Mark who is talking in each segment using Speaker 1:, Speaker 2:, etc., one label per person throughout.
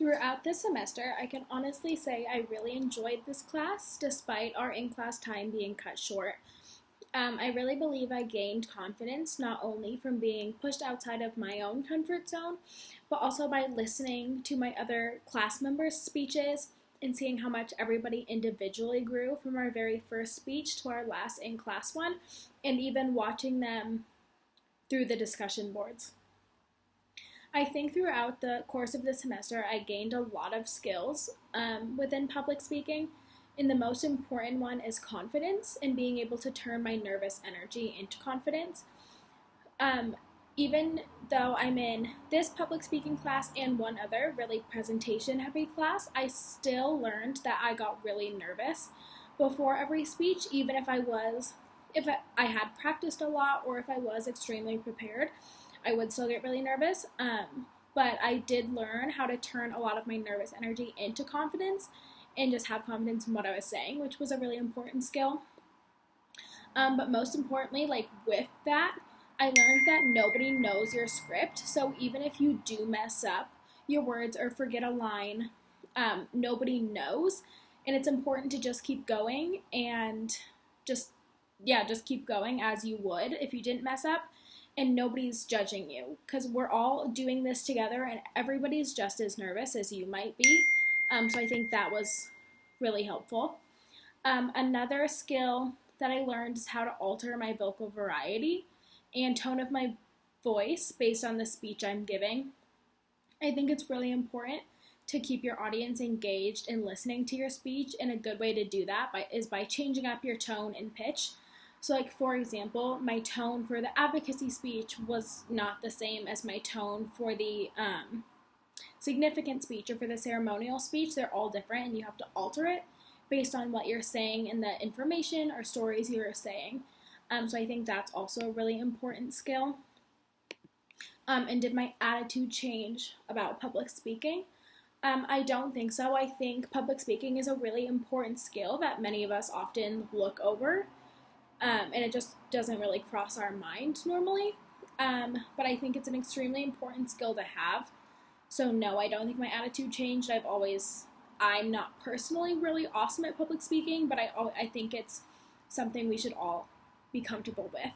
Speaker 1: Throughout this semester, I can honestly say I really enjoyed this class despite our in-class time being cut short. I really believe I gained confidence not only from being pushed outside of my own comfort zone, but also by listening to my other class members' speeches and seeing how much everybody individually grew from our very first speech to our last in-class one, and even watching them through the discussion boards. I think throughout the course of the semester, I gained a lot of skills within public speaking, and the most important one is confidence and being able to turn my nervous energy into confidence. Um, Even though I'm in this public speaking class and one other really presentation heavy class, I still learned that I got really nervous before every speech, even if I had practiced a lot or if I was extremely prepared. I would still get really nervous. But I did learn how to turn a lot of my nervous energy into confidence and just have confidence in what I was saying, which was a really important skill. But most importantly, like with that, I learned that nobody knows your script. So even if you do mess up your words or forget a line, nobody knows. And it's important to just keep going and just keep going as you would if you didn't mess up, and nobody's judging you because we're all doing this together and everybody's just as nervous as you might be. So I think that was really helpful. Another skill that I learned is how to alter my vocal variety and tone of my voice based on the speech I'm giving. I think it's really important to keep your audience engaged in listening to your speech, and a good way to do that is by changing up your tone and pitch. So, like, for example, my tone for the advocacy speech was not the same as my tone for the significant speech or for the ceremonial speech. They're all different, and you have to alter it based on what you're saying and the information or stories you're saying. So I think that's also a really important skill. And did my attitude change about public speaking? I don't think so. I think public speaking is a really important skill that many of us often look over. And it just doesn't really cross our mind normally. But I think it's an extremely important skill to have. So no, I don't think my attitude changed. I'm not personally really awesome at public speaking, but I think it's something we should all be comfortable with.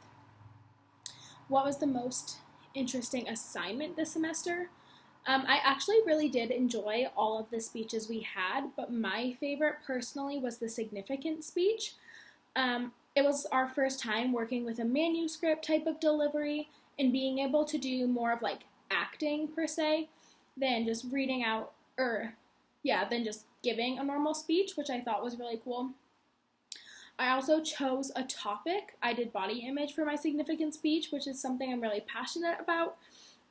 Speaker 1: What was the most interesting assignment this semester? I actually really did enjoy all of the speeches we had, but my favorite personally was the significant speech. It was our first time working with a manuscript type of delivery and being able to do more of like acting per se than just reading out than just giving a normal speech, which I thought was really cool. I also chose a topic. I did body image for my significant speech, which is something I'm really passionate about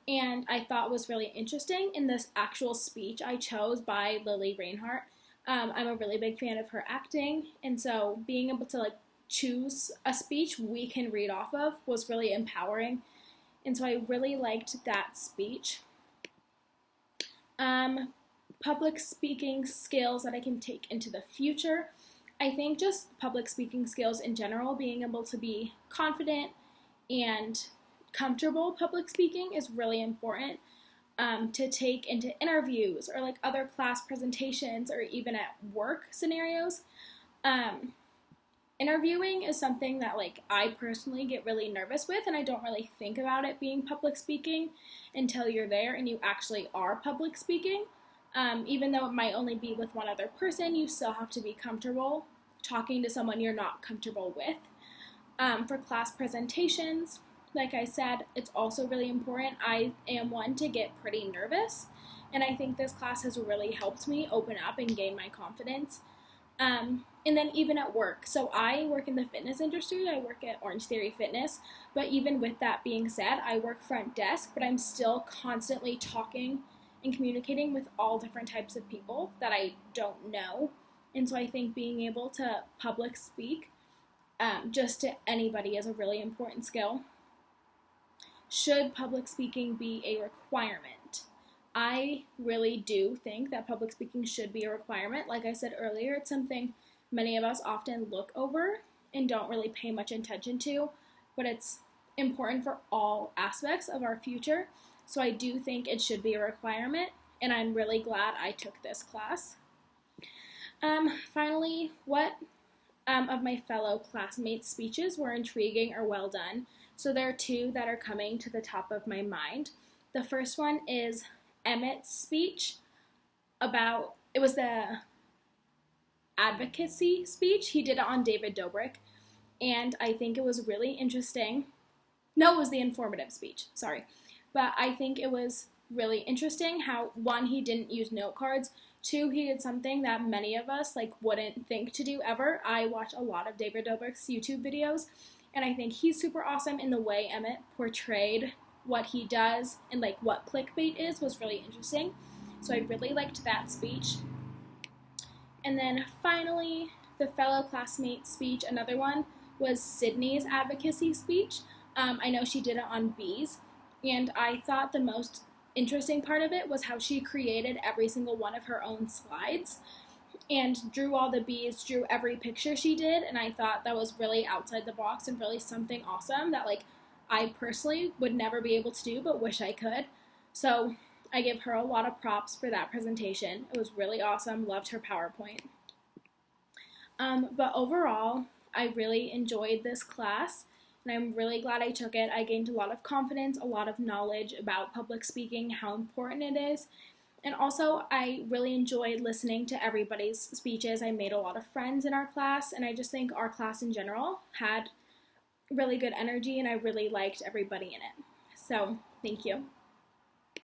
Speaker 1: and I thought was really interesting. In this actual speech I chose by Lily Reinhart, I'm a really big fan of her acting, and so being able to like choose a speech we can read off of was really empowering, and so I really liked that speech. Public speaking skills that I can take into the future. I think just public speaking skills in general, being able to be confident and comfortable public speaking is really important to take into interviews or like other class presentations or even at work scenarios. Interviewing is something that like I personally get really nervous with, and I don't really think about it being public speaking until you're there and you actually are public speaking. Even though it might only be with one other person, you still have to be comfortable talking to someone you're not comfortable with. For class presentations, like I said, it's also really important. I am one to get pretty nervous, and I think this class has really helped me open up and gain my confidence. And then even at work. So I work in the fitness industry. I work at Orange Theory Fitness. But even with that being said, I work front desk, but I'm still constantly talking and communicating with all different types of people that I don't know. And so I think being able to public speak just to anybody is a really important skill. Should public speaking be a requirement? I really do think that public speaking should be a requirement. Like I said earlier, it's something many of us often look over and don't really pay much attention to, but it's important for all aspects of our future. So I do think it should be a requirement. and I'm really glad I took this class. Finally, what of my fellow classmates' speeches were intriguing or well done? So there are two that are coming to the top of my mind. The first one is Emmett's speech about, it was the advocacy speech. He did it on David Dobrik, and I think it was really interesting. No, it was the informative speech, sorry. But I think it was really interesting how, one, he didn't use note cards. Two, he did something that many of us wouldn't think to do ever. I watch a lot of David Dobrik's YouTube videos, and I think he's super awesome in the way Emmett portrayed what he does and what clickbait is was really interesting. So I really liked that speech. And then finally, the fellow classmate speech, another one, was Sydney's advocacy speech. I know she did it on bees, and I thought the most interesting part of it was how she created every single one of her own slides and drew all the bees, drew every picture she did, and I thought that was really outside the box and really something awesome that I personally would never be able to do but wish I could. So I give her a lot of props for that presentation. It was really awesome, loved her PowerPoint. But overall, I really enjoyed this class, and I'm really glad I took it. I gained a lot of confidence, a lot of knowledge about public speaking, how important it is, and also I really enjoyed listening to everybody's speeches. I made a lot of friends in our class, and I just think our class in general had really good energy, and I really liked everybody in it. So, thank you.